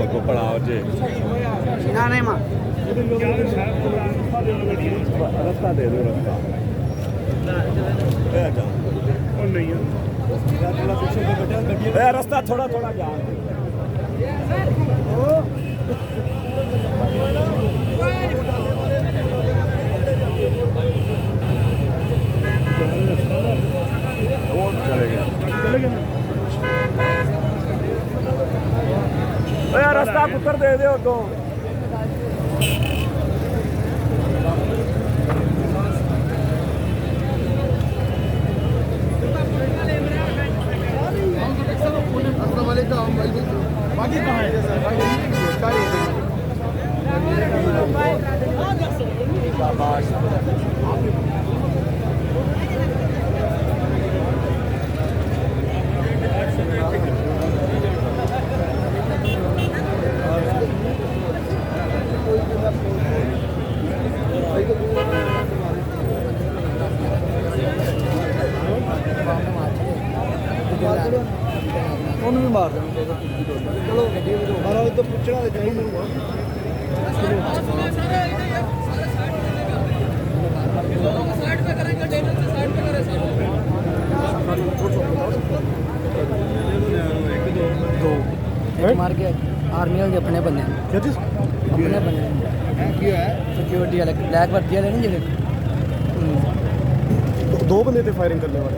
को पड़ाव जे ना नहीं मां रास्ता दे दो रास्ता थोड़ा थोड़ा ज्ञान रास्ता पुत्र दे दो तो बाकी कहाँ है ਉਹਨੂੰ ਵੀ ਮਾਰ ਦੇਣਾ ਚਲੋ ਮਾਰਾ ਉਹ ਤੋਂ ਪੁੱਛਣਾ ਤੇ ਚਾਹੀਦਾ साइड पे करेंगे डेनल से साइड पे करें सब मार के आर्मी वाले अपने बंदे क्या चीज अपने बंदे क्या है सिक्योरिटी वाले ब्लैक वर्दी वाले नहीं जेडे दो बंदे थे फायरिंग करने वाले